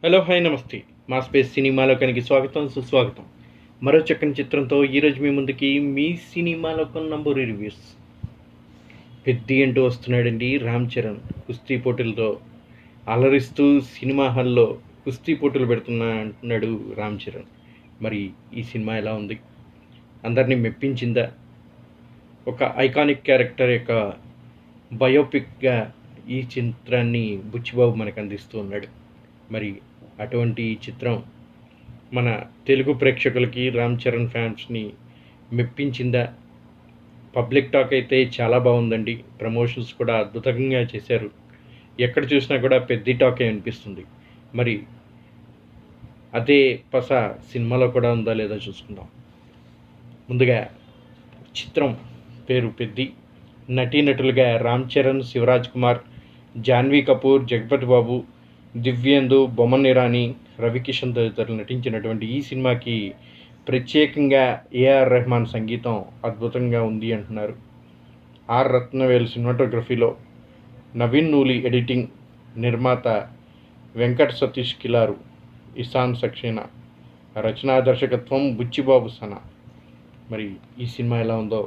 Hello hi నమస్తే. మా space సినిమాలోకానికి స్వాగతం సుస్వాగతం. మరో చక్కని చిత్రంతో ఈరోజు మీ ముందుకి మీ సినిమాలోకం నంబర్ రివ్యూస్. పెద్ది అంటూ వస్తున్నాడండి రామ్ చరణ్. కుస్తీ పోటీలతో అలరిస్తూ సినిమా హాల్లో కుస్తీ పోటీలు పెడుతున్నా అంటున్నాడు రామ్ చరణ్. మరి ఈ సినిమా ఎలా ఉంది? అందరినీ మెప్పించిందా? ఒక ఐకానిక్ క్యారెక్టర్ యొక్క బయోపిక్గా ఈ చిత్రాన్ని బుచ్చిబాబు మనకు అందిస్తూ ఉన్నాడు. మరి అటువంటి చిత్రం మన తెలుగు ప్రేక్షకులకి రామ్ చరణ్ ఫ్యాన్స్ని మెప్పించిందా? పబ్లిక్ టాక్ అయితే చాలా బాగుందండి. ప్రమోషన్స్ కూడా అద్భుతంగా చేశారు. ఎక్కడ చూసినా కూడా పెద్ద టాకే అనిపిస్తుంది. మరి అదే పస సినిమాలో కూడా ఉందా లేదా చూసుకుందాం. ముందుగా చిత్రం పేరు పెద్ది. నటీనటులుగా రామ్ చరణ్, శివరాజ్ కుమార్, జాన్వీ కపూర్, జగపతి బాబు, దివ్యేందు, బొమ్మన్ ఇరానీ, రవికిషన్ తదితరులు నటించినటువంటి ఈ సినిమాకి ప్రత్యేకంగా ఏఆర్ రెహమాన్ సంగీతం అద్భుతంగా ఉంది అంటున్నారు. ఆర్ రత్నవేలు సినిమాటోగ్రఫీలో, నవీన్ నూలి ఎడిటింగ్, నిర్మాత వెంకట్ సతీష్ కిలారు, ఇసాన్ సక్సేనా, రచనా దర్శకత్వం బుచ్చిబాబు సన. మరి ఈ సినిమా ఎలా ఉందో,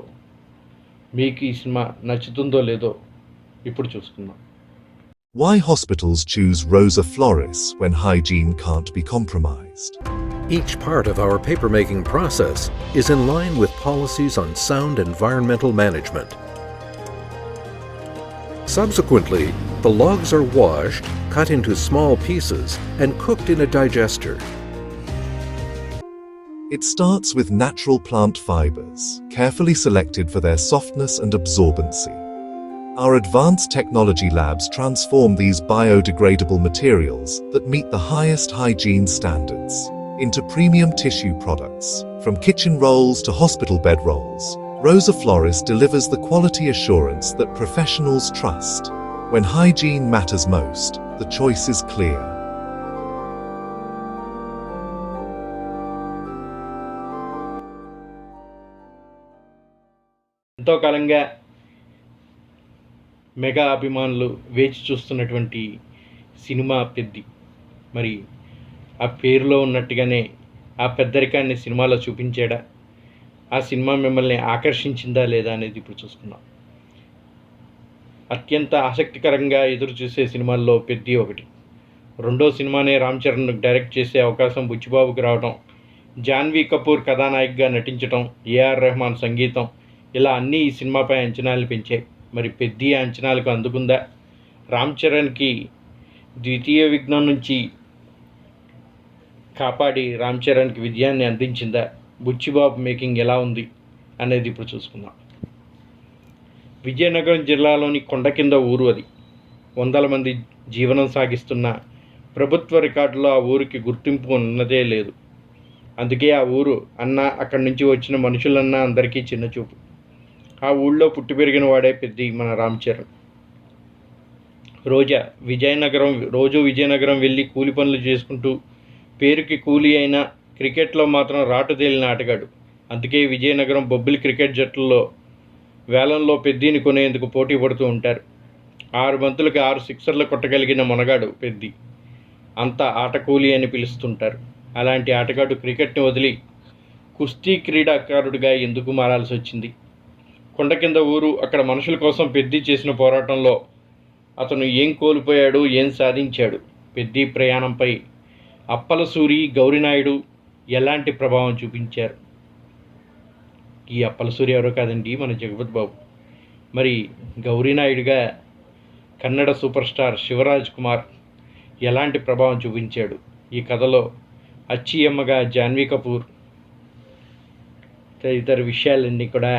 మీకు ఈ సినిమా నచ్చుతుందో లేదో ఇప్పుడు చూసుకుందాం. Why hospitals choose Rosa Flores when hygiene can't be compromised. Each part of our papermaking process is in line with policies on sound environmental management. Subsequently, the logs are washed, cut into small pieces, and cooked in a digester. It starts with natural plant fibers, carefully selected for their softness and absorbency. Our advanced technology labs transform these biodegradable materials that meet the highest hygiene standards into premium tissue products. From kitchen rolls to hospital bed rolls, Rosa Flores delivers the quality assurance that professionals trust. When hygiene matters most, the choice is clear. ఎంతో కాలంగా mega అభిమానులు వేచి చూస్తున్నటువంటి cinema Peddi. మరి ఆ పేరులో ఉన్నట్టుగానే ఆ పెద్దరికాన్ని సినిమాలో చూపించాడా? ఆ సినిమా మిమ్మల్ని ఆకర్షించిందా లేదా అనేది ఇప్పుడు చూసుకుందాం. అత్యంత ఆసక్తికరంగా ఎదురు చూసే సినిమాల్లో పెద్ది ఒకటి. రెండో సినిమానే రామ్ చరణ్ డైరెక్ట్ చేసే అవకాశం బుచ్చిబాబుకి రావడం, జాన్వీ కపూర్ కథానాయికగా నటించడం, ఏఆర్ రెహమాన్ సంగీతం, ఇలా అన్నీ ఈ సినిమాపై అంచనాలు పెంచాయి. మరి పెద్ది అంచనాలకు అందుకుందా? రామ్ చరణ్కి ద్వితీయ విఘ్నం నుంచి కాపాడి రామ్ చరణ్కి విజయాన్ని అందించిందా? బుచ్చిబాబు మేకింగ్ ఎలా ఉంది అనేది ఇప్పుడు చూసుకుందాం. విజయనగరం జిల్లాలోని కొండ కింద ఊరు అది. వందల మంది జీవనం సాగిస్తున్న ప్రభుత్వ రికార్డులో ఆ ఊరికి గుర్తింపు ఉన్నదే లేదు. అందుకే ఆ ఊరు అన్నా, అక్కడి నుంచి వచ్చిన మనుషులన్నా అందరికీ చిన్నచూపు. ఆ ఊళ్ళో పుట్టి పెరిగిన వాడే పెద్ది మన రామ్ చరణ్. రోజు విజయనగరం వెళ్ళి కూలి పనులు చేసుకుంటూ పేరుకి కూలి అయినా క్రికెట్లో మాత్రం రాటు తేలిన ఆటగాడు. అందుకే విజయనగరం బొబ్బిలి క్రికెట్ జట్లలో వేలంలో పెద్దిని కొనేందుకు పోటీ పడుతూ ఉంటారు. 6 బంతులకి 6 సిక్సర్లు కొట్టగలిగిన మొనగాడు పెద్ది. అంతా ఆట కూలి అని పిలుస్తుంటారు. అలాంటి ఆటగాడు క్రికెట్ని వదిలి కుస్తీ క్రీడాకారుడిగా ఎందుకు మారాల్సి వచ్చింది? కొండ కింద ఊరు, అక్కడ మనుషుల కోసం పెద్ది చేసిన పోరాటంలో అతను ఏం కోల్పోయాడు, ఏం సాధించాడు? పెద్ది ప్రయాణంపై అప్పలసూరి, గౌరినాయుడు ఎలాంటి ప్రభావం చూపించారు? ఈ అప్పలసూరి ఎవరో కాదండి, మన జగపతి బాబు. మరి గౌరినాయుడుగా కన్నడ సూపర్ స్టార్ శివరాజ్ కుమార్ ఎలాంటి ప్రభావం చూపించాడు? ఈ కథలో అచ్చియమ్మగా జాన్వీ కపూర్ తదితర విషయాలన్నీ కూడా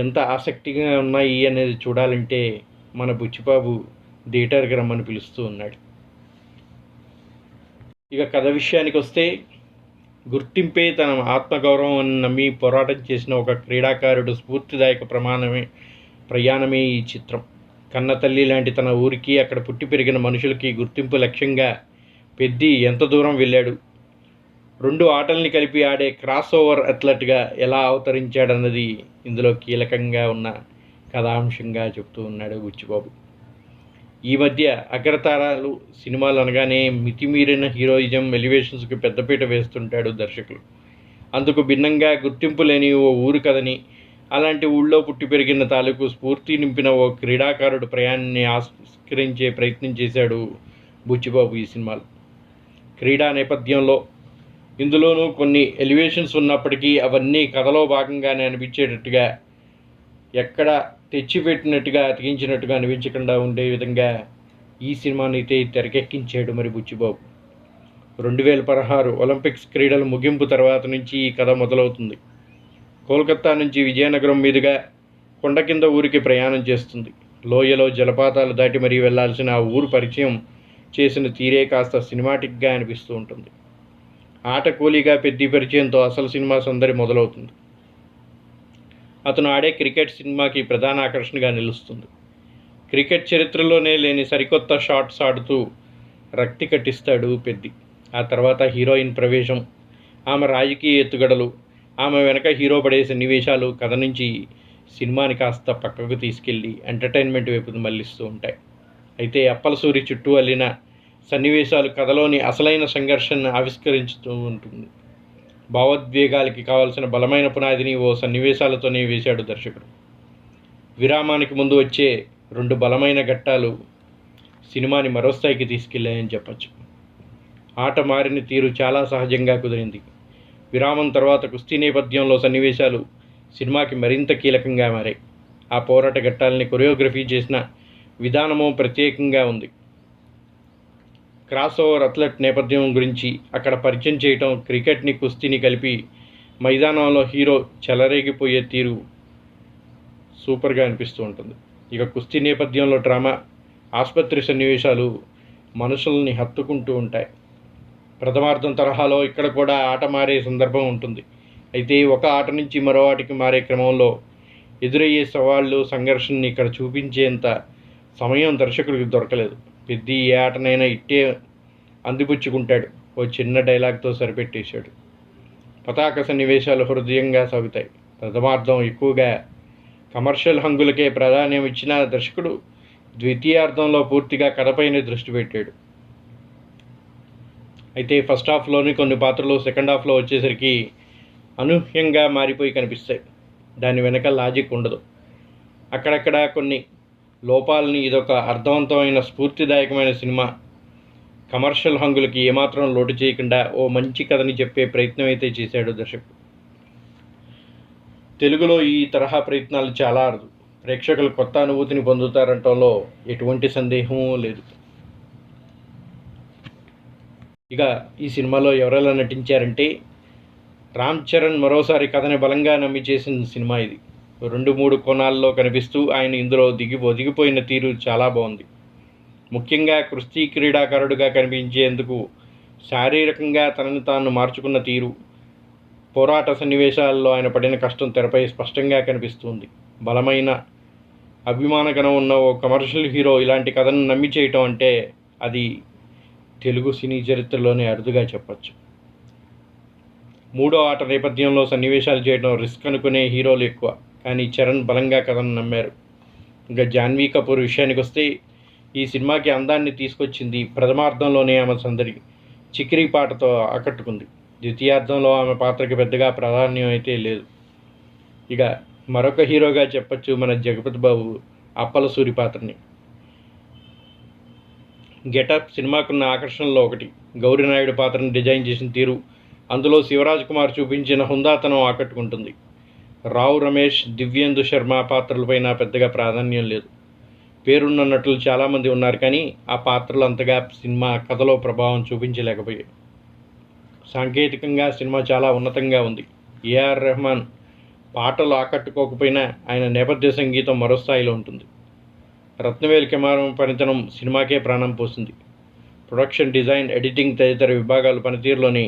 ఎంత ఆసక్తిగా ఉన్నాయి అనేది చూడాలంటే మన బుచ్చిబాబు థియేటర్కి రమ్మని పిలుస్తూ ఉన్నాడు. ఇక కథ విషయానికి వస్తే, గుర్తింపే తన ఆత్మగౌరవం అని నమ్మి పోరాటం చేసిన ఒక క్రీడాకారుడు స్ఫూర్తిదాయక ప్రయాణమే ఈ చిత్రం. కన్నతల్లి లాంటి తన ఊరికి, అక్కడ పుట్టి పెరిగిన మనుషులకి గుర్తింపు లక్ష్యంగా పెద్ది ఎంత దూరం వెళ్ళాడు? 2 ఆటల్ని కలిపి ఆడే క్రాస్ ఓవర్ అథ్లెట్గా ఎలా అవతరించాడన్నది ఇందులో కీలకంగా ఉన్న కథాంశంగా చెప్తూ ఉన్నాడు బుచ్చిబాబు. ఈ మధ్య అగ్రతారాలు సినిమాలు అనగానే మితిమీరిన హీరోయిజం ఎలివేషన్స్కి పెద్దపీట వేస్తుంటాడు దర్శకులు. అందుకు భిన్నంగా గుర్తింపు లేని ఓ ఊరు కథని, అలాంటి ఊళ్ళో పుట్టి పెరిగిన తాలూకు స్ఫూర్తి నింపిన ఓ క్రీడాకారుడు ప్రయాణాన్ని ఆవిష్కరించే ప్రయత్నం చేశాడు బుచ్చిబాబు ఈ సినిమాలో. క్రీడా నేపథ్యంలో ఇందులోనూ కొన్ని ఎలివేషన్స్ ఉన్నప్పటికీ అవన్నీ కథలో భాగంగానే అనిపించేటట్టుగా, ఎక్కడ తెచ్చిపెట్టినట్టుగా అతికించినట్టుగా అనిపించకుండా ఉండే విధంగా ఈ సినిమాని అయితే తెరకెక్కించాడు మరి బుచ్చిబాబు. 2016 ఒలింపిక్స్ క్రీడల ముగింపు తర్వాత నుంచి ఈ కథ మొదలవుతుంది. కోల్కతా నుంచి విజయనగరం మీదుగా కొండ కింద ఊరికి ప్రయాణం చేస్తుంది. లోయలో జలపాతాలు దాటి మరీ వెళ్లాల్సిన ఆ ఊరు పరిచయం చేసిన తీరే కాస్త సినిమాటిక్గా అనిపిస్తూ ఉంటుంది. ఆట కూలీగా పెద్ద పరిచయంతో అసలు సినిమా సందడి మొదలవుతుంది. అతను ఆడే క్రికెట్ సినిమాకి ప్రధాన ఆకర్షణగా నిలుస్తుంది. క్రికెట్ చరిత్రలోనే లేని సరికొత్త షాట్స్ ఆడుతూ రక్తి కట్టిస్తాడు పెద్ది. ఆ తర్వాత హీరోయిన్ ప్రవేశం, ఆమె రాజకీయ ఎత్తుగడలు, ఆమె వెనక హీరో పడే సన్నివేశాలు కథ నుంచి సినిమాని కాస్త పక్కకు తీసుకెళ్ళి ఎంటర్టైన్మెంట్ వైపు మళ్లిస్తూ ఉంటాయి. అయితే అప్పలసూరి చుట్టూ అల్లిన సన్నివేశాలు కథలోని అసలైన సంఘర్షణను ఆవిష్కరించుతూ ఉంటుంది. భావోద్వేగాలకి కావాల్సిన బలమైన పునాదిని ఓ సన్నివేశాలతోనే వేశాడు దర్శకుడు. విరామానికి ముందు వచ్చే 2 బలమైన ఘట్టాలు సినిమాని మరో స్థాయికి తీసుకెళ్లాయని చెప్పచ్చు. ఆట మారిన తీరు చాలా సహజంగా కుదిరింది. విరామం తర్వాత కుస్తీ నేపథ్యంలో సన్నివేశాలు సినిమాకి మరింత కీలకంగా మారాయి. ఆ పోరాట ఘట్టాలని కొరియోగ్రఫీ చేసిన విధానము ప్రత్యేకంగా ఉంది. క్రాస్ ఓవర్ అథ్లెట్ నేపథ్యం గురించి అక్కడ పరిచయం చేయటం, క్రికెట్ని కుస్తీని కలిపి మైదానంలో హీరో చెలరేగిపోయే తీరు సూపర్గా అనిపిస్తూ ఉంటుంది. ఇక కుస్తీ నేపథ్యంలో డ్రామా, ఆసుపత్రి సన్నివేశాలు మనుషుల్ని హత్తుకుంటూ ఉంటాయి. ప్రథమార్థం తరహాలో ఇక్కడ కూడా ఆట మారే సందర్భం ఉంటుంది. అయితే ఒక ఆట నుంచి మరో ఆటకి మారే క్రమంలో ఎదురయ్యే సవాళ్ళు, సంఘర్షణని ఇక్కడ చూపించేంత సమయం దర్శకుడికి దొరకలేదు. పెద్ద ఏ ఆటనైనా ఇట్టే అందిపుచ్చుకుంటాడు. ఓ చిన్న డైలాగ్తో సరిపెట్టేశాడు. పతాక సన్నివేశాలు హృదయంగా సాగుతాయి. ప్రథమార్థం ఎక్కువగా కమర్షియల్ హంగులకే ప్రాధాన్యం ఇచ్చిన దర్శకుడు ద్వితీయార్థంలో పూర్తిగా కథపైనే దృష్టి పెట్టాడు. అయితే ఫస్ట్ హాఫ్లోని కొన్ని పాత్రలు సెకండ్ హాఫ్లో వచ్చేసరికి అనూహ్యంగా మారిపోయి కనిపిస్తాయి. దాని వెనక లాజిక్ ఉండదు. అక్కడక్కడ కొన్ని లోపాలని ఇదొక అర్థవంతమైన స్ఫూర్తిదాయకమైన సినిమా కమర్షియల్ హంగులకి ఏమాత్రం లోటు చేయకుండా ఓ మంచి కథని చెప్పే ప్రయత్నం అయితే చేశాడు దర్శకుడు. తెలుగులో ఈ తరహా ప్రయత్నాలు చాలా అరుదు. ప్రేక్షకులు కొత్త అనుభూతిని పొందుతారంటంలో ఎటువంటి సందేహమూ లేదు. ఇక ఈ సినిమాలో ఎవరెలా నటించారంటే, రామ్ చరణ్ మరోసారి కథని బలంగా నమ్మి చేసిన సినిమా ఇది. 2-3 కోణాల్లో కనిపిస్తూ ఆయన ఇందులో ఒదిగిపోయిన తీరు చాలా బాగుంది. ముఖ్యంగా కుస్తీ క్రీడాకారుడిగా కనిపించేందుకు శారీరకంగా తనని తాను మార్చుకున్న తీరు, పోరాట సన్నివేశాల్లో ఆయన పడిన కష్టం తెరపై స్పష్టంగా కనిపిస్తుంది. బలమైన అభిమానగణం ఉన్న ఓ కమర్షియల్ హీరో ఇలాంటి కథను నమ్మి చేయటం అంటే అది తెలుగు సినీ చరిత్రలోనే అరుదుగా చెప్పచ్చు. మూడో ఆట నేపథ్యంలో సన్నివేశాలు చేయడం రిస్క్ అనుకునే హీరోలు ఎక్కువ, కానీ చరణ్ బలంగా కథను నమ్మారు. ఇంకా జాన్వీ కపూర్ విషయానికి వస్తే ఈ సినిమాకి అందాన్ని తీసుకొచ్చింది. ప్రథమార్థంలోనే ఆమె సందడి చిక్కిరి పాటతో ఆకట్టుకుంది. ద్వితీయార్థంలో ఆమె పాత్రకి పెద్దగా ప్రాధాన్యం అయితే లేదు. ఇక మరొక హీరోగా చెప్పచ్చు మన జగపతి బాబు అప్పలసూరి పాత్రని. గెటప్ సినిమాకున్న ఆకర్షణలో ఒకటి. గౌరీనాయుడు పాత్రను డిజైన్ చేసిన తీరు, అందులో శివరాజ్ కుమార్ చూపించిన హుందాతనం ఆకట్టుకుంటుంది. రావు రమేష్, దివ్యేందు శర్మ పాత్రలపైన పెద్దగా ప్రాధాన్యం లేదు. పేరున్న నటులు చాలామంది ఉన్నారు, కానీ ఆ పాత్రలు అంతగా సినిమా కథలో ప్రభావం చూపించలేకపోయాయి. సాంకేతికంగా సినిమా చాలా ఉన్నతంగా ఉంది. ఏఆర్ రెహమాన్ పాటలు ఆకట్టుకోకపోయినా ఆయన నేపథ్య సంగీతం మరో స్థాయిలో ఉంటుంది. రత్నవేల్ కెమెరా పనితనం సినిమాకే ప్రాణం పోసింది. ప్రొడక్షన్ డిజైన్, ఎడిటింగ్ తదితర విభాగాల పనితీరులోని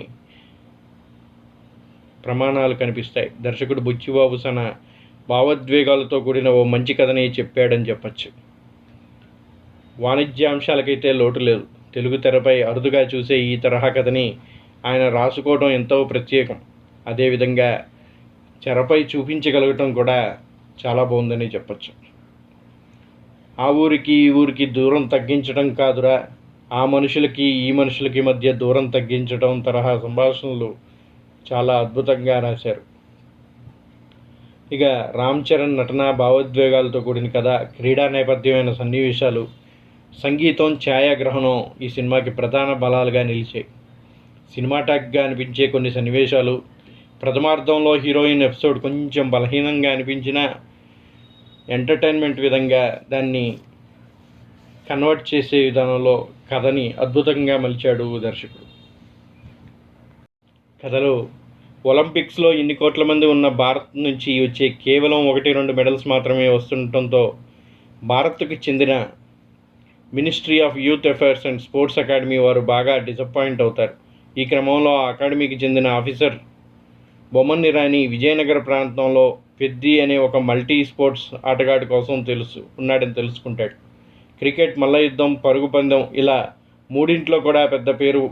ప్రమాణాలు కనిపిస్తాయి. దర్శకుడు బుచ్చిబాబు తన భావోద్వేగాలతో కూడిన ఓ మంచి కథని చెప్పాడని చెప్పచ్చు. వాణిజ్యాంశాలకైతే లోటు లేదు. తెలుగు తెరపై అరుదుగా చూసే ఈ తరహా కథని ఆయన రాసుకోవడం ఎంతో ప్రత్యేకం. అదేవిధంగా తెరపై చూపించగలగటం కూడా చాలా బాగుందని చెప్పచ్చు. ఆ ఊరికి ఈ ఊరికి దూరం తగ్గించడం కాదురా, ఆ మనుషులకి ఈ మనుషులకి మధ్య దూరం తగ్గించడం తరహా సంభాషణలు చాలా అద్భుతంగా రాశారు. ఇక రామ్ చరణ్ నటన, భావోద్వేగాలతో కూడిన కథ, క్రీడా నేపథ్యమైన సన్నివేశాలు, సంగీతం, ఛాయాగ్రహణం ఈ సినిమాకి ప్రధాన బలాలుగా నిలిచాయి. సినిమాటాక్గా అనిపించే కొన్ని సన్నివేశాలు, ప్రథమార్థంలో హీరోయిన్ ఎపిసోడ్ కొంచెం బలహీనంగా అనిపించినా ఎంటర్టైన్మెంట్ విధంగా దాన్ని కన్వర్ట్ చేసే విధానంలో కథని అద్భుతంగా మలిచాడు దర్శకుడు. కథలో ఒలింపిక్స్లో ఇన్ని కోట్ల మంది ఉన్న భారత్ నుంచి వచ్చే కేవలం 1-2 మెడల్స్ మాత్రమే వస్తుండటంతో భారత్కు చెందిన ministry of youth affairs and sports academy వారు బాగా డిసప్పాయింట్ అవుతారు. ఈ క్రమంలో ఆ అకాడమీకి చెందిన ఆఫీసర్ బొమ్మన్ ఇరానీ విజయనగర ప్రాంతంలో పెద్ది అనే ఒక మల్టీ స్పోర్ట్స్ ఆటగాడి కోసం ఉన్నాడని తెలుసుకుంటాడు. క్రికెట్, మల్లయుద్ధం, పరుగు పందెం ఇలా మూడింట్లో కూడా పెద్ద పేరు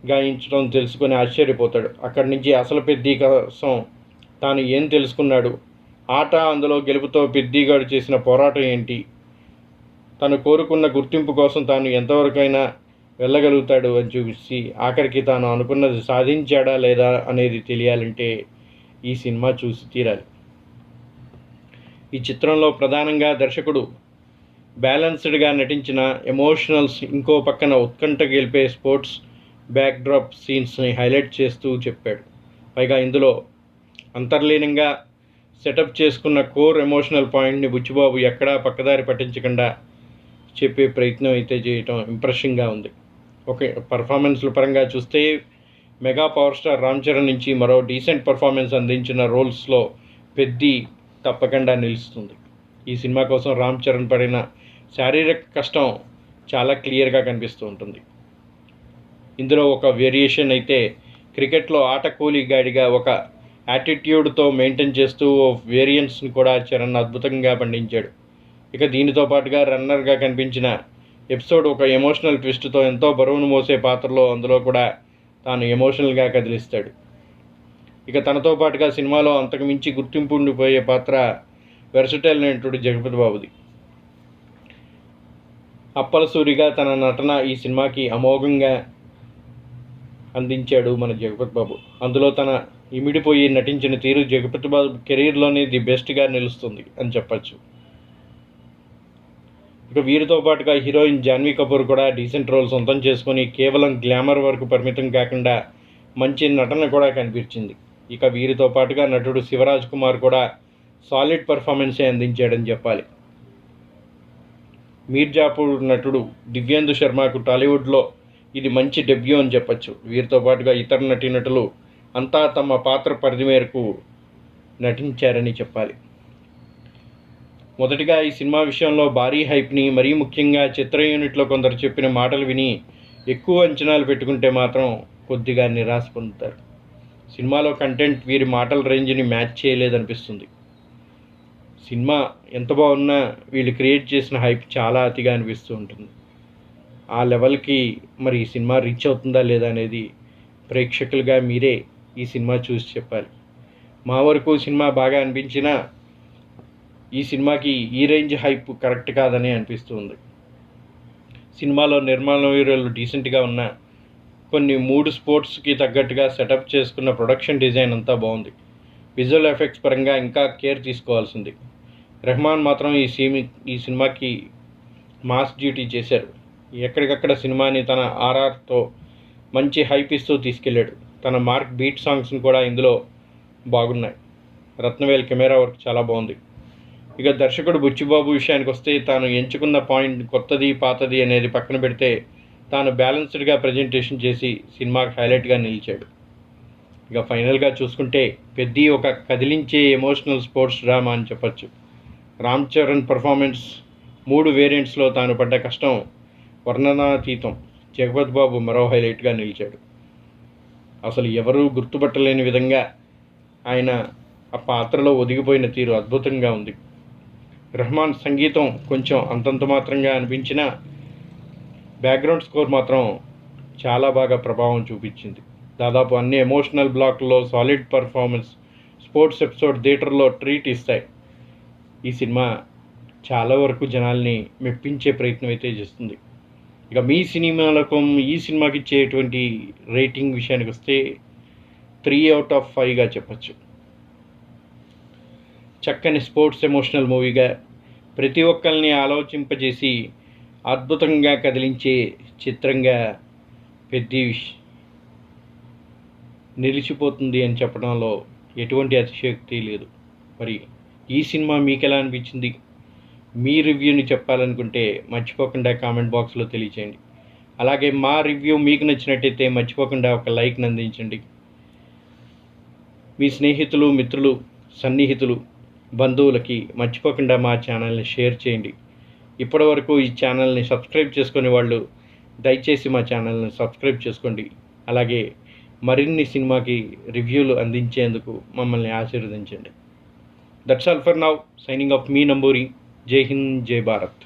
గాయించడం తెలుసుకొని ఆశ్చర్యపోతాడు. అక్కడి నుంచి అసలు పెద్ది కోసం తాను ఏం తెలుసుకున్నాడు, ఆట, అందులో గెలుపుతో పెద్దిగాడు చేసిన పోరాటం ఏంటి, తను కోరుకున్న గుర్తింపు కోసం తాను ఎంతవరకైనా వెళ్ళగలుగుతాడు అని చూపించి ఆఖరికి తాను అనుకున్నది సాధించాడా లేదా అనేది తెలియాలంటే ఈ సినిమా చూసి తీరాలి. ఈ చిత్రంలో ప్రధానంగా దర్శకుడు బ్యాలెన్స్డ్గా నటించిన ఎమోషనల్స్, ఇంకో పక్కన ఉత్కంఠ గెలిపే స్పోర్ట్స్ బ్యాక్డ్రాప్ సీన్స్ని హైలైట్ చేస్తూ చెప్పాడు. పైగా ఇందులో అంతర్లీనంగా సెటప్ చేసుకున్న కోర్ ఎమోషనల్ పాయింట్ని బుచ్చిబాబు ఎక్కడా పక్కదారి పట్టించకుండా చెప్పే ప్రయత్నం అయితే చేయటం ఇంప్రెషన్గా ఉంది. ఓకే, పర్ఫార్మెన్స్ల పరంగా చూస్తే mega power star Ram Charan నుంచి మరో డీసెంట్ పర్ఫార్మెన్స్ అందించిన రోల్స్లో పెద్ది తప్పకుండా నిలుస్తుంది. ఈ సినిమా కోసం రామ్ చరణ్ పడిన శారీరక కష్టం చాలా క్లియర్గా కనిపిస్తూ ఉంటుంది. ఇందులో ఒక వేరియేషన్ అయితే క్రికెట్లో ఆట కూలీగాడిగా ఒక యాటిట్యూడ్తో మెయింటైన్ చేస్తూ వేరియన్స్ని కూడా చరణ్ అద్భుతంగా పండించాడు. ఇక దీనితో పాటుగా రన్నర్గా కనిపించిన ఎపిసోడ్ ఒక ఎమోషనల్ ట్విస్ట్తో ఎంతో బరువును మోసే పాత్రలో అందులో కూడా తాను ఎమోషనల్గా కదిలిస్తాడు. ఇక తనతో పాటుగా సినిమాలో అంతకు మించి గుర్తింపు ఉండిపోయే పాత్ర వెర్సటైల్ నటుడు జగపతి బాబుది. అప్పలసూరిగా తన నటన ఈ సినిమాకి అమోఘంగా అందించాడు మన జగపతి బాబు. అందులో తన ఇమిడిపోయి నటించిన తీరు జగపతి బాబు కెరీర్లోనే ది బెస్ట్గా నిలుస్తుంది అని చెప్పచ్చు. ఇక వీరితో పాటుగా హీరోయిన్ జాన్వీ కపూర్ కూడా డీసెంట్ రోల్ సొంతం చేసుకొని కేవలం గ్లామర్ వరకు పరిమితం కాకుండా మంచి నటన కూడా కనిపించింది. ఇక వీరితో పాటుగా నటుడు శివరాజ్ కుమార్ కూడా సాలిడ్ పర్ఫార్మెన్సే అందించాడని చెప్పాలి. మీర్జాపూర్ నటుడు దివ్యేందు శర్మకు టాలీవుడ్లో ఇది మంచి డెబ్యూ అని చెప్పచ్చు. వీరితో పాటుగా ఇతర నటీనటులు అంతా తమ పాత్ర పరిధి మేరకు నటించారని చెప్పాలి. మొదటిగా ఈ సినిమా విషయంలో భారీ హైప్ని, మరీ ముఖ్యంగా చిత్ర యూనిట్లో కొందరు చెప్పిన మాటలు విని ఎక్కువ అంచనాలు పెట్టుకుంటే మాత్రం కొద్దిగా నిరాశ పొందుతారు. సినిమాలో కంటెంట్ వీరి మాటల రేంజ్ని మ్యాచ్ చేయలేదనిపిస్తుంది. సినిమా ఎంత బాగున్నా వీళ్ళు క్రియేట్ చేసిన హైప్ చాలా అతిగా అనిపిస్తూ ఉంటుంది. ఆ లెవెల్కి మరి ఈ సినిమా రీచ్ అవుతుందా లేదా అనేది ప్రేక్షకులుగా మీరే ఈ సినిమా చూసి చెప్పాలి. మా వరకు సినిమా బాగా అనిపించినా ఈ సినిమాకి ఈ రేంజ్ హైప్ కరెక్ట్ కాదని అనిపిస్తుంది. సినిమాలో నిర్మాణ వీరులు డీసెంట్గా ఉన్న కొన్ని 3 స్పోర్ట్స్కి తగ్గట్టుగా సెటప్ చేసుకున్న ప్రొడక్షన్ డిజైన్ అంతా బాగుంది. విజువల్ ఎఫెక్ట్స్ పరంగా ఇంకా కేర్ తీసుకోవాల్సింది. రెహమాన్ మాత్రం ఈ సినిమాకి మాస్ డ్యూటీ చేశారు. ఎక్కడికక్కడ సినిమాని తన ఆర్ఆర్తో మంచి హైప్ ఇస్తూ తీసుకెళ్ళాడు. తన మార్క్ బీట్ సాంగ్స్ని కూడా ఇందులో బాగున్నాయి. రత్నవేల్ కెమెరా వర్క్ చాలా బాగుంది. ఇక దర్శకుడు బుచ్చిబాబు విషయానికి వస్తే తాను ఎంచుకున్న పాయింట్ కొత్తది పాతది అనేది పక్కన పెడితే తాను బ్యాలెన్స్డ్గా ప్రజెంటేషన్ చేసి సినిమాకి హైలైట్గా నిలిచాడు. ఇక ఫైనల్గా చూసుకుంటే పెద్ది ఒక కదిలించే ఎమోషనల్ స్పోర్ట్స్ డ్రామా అని చెప్పచ్చు. రామ్ చరణ్ పర్ఫార్మెన్స్ 3 వేరియంట్స్లో తాను పడ్డ కష్టం వర్ణనాతీతం. జగపతి బాబు మరో హైలైట్గా నిలిచాడు. అసలు ఎవరూ గుర్తుపట్టలేని విధంగా ఆయన ఆ పాత్రలో ఒదిగిపోయిన తీరు అద్భుతంగా ఉంది. రెహమాన్ సంగీతం కొంచెం అంతంత మాత్రంగా అనిపించినా బ్యాక్గ్రౌండ్ స్కోర్ మాత్రం చాలా బాగా ప్రభావం చూపించింది. దాదాపు అన్ని ఎమోషనల్ బ్లాక్లలో సాలిడ్ పర్ఫార్మెన్స్. స్పోర్ట్స్ ఎపిసోడ్ థియేటర్లో ట్రీట్ ఇస్తాయి. ఈ సినిమా చాలా వరకు జనాల్ని మెప్పించే ప్రయత్నం అయితే చేస్తుంది. ఇక మీ సినిమాలకు ఈ సినిమాకి ఇచ్చేటువంటి రేటింగ్ విషయానికి వస్తే 3/5గా చెప్పచ్చు. చక్కని స్పోర్ట్స్ ఎమోషనల్ మూవీగా ప్రతి ఒక్కరిని ఆలోచింపజేసి అద్భుతంగా కదిలించే చిత్రంగా పెద్ది నిలిచిపోతుంది అని చెప్పడంలో ఎటువంటి అతిశయోక్తి లేదు. మరి ఈ సినిమా మీకు ఎలా అనిపించింది? మీ రివ్యూని చెప్పాలనుకుంటే మర్చిపోకుండా కామెంట్ బాక్స్లో తెలియచేయండి. అలాగే మా రివ్యూ మీకు నచ్చినట్టయితే మర్చిపోకుండా ఒక లైక్ని అందించండి. మీ స్నేహితులు, మిత్రులు, సన్నిహితులు, బంధువులకి మర్చిపోకుండా మా ఛానల్ని షేర్ చేయండి. ఇప్పటివరకు ఈ ఛానల్ని సబ్స్క్రైబ్ చేసుకునే వాళ్ళు దయచేసి మా ఛానల్ని సబ్స్క్రైబ్ చేసుకోండి. అలాగే మరిన్ని సినిమాకి రివ్యూలు అందించేందుకు మమ్మల్ని ఆశీర్వదించండి. That's all for now. Signing off మీ నంబూరి. జై హింద్, జై భారత్.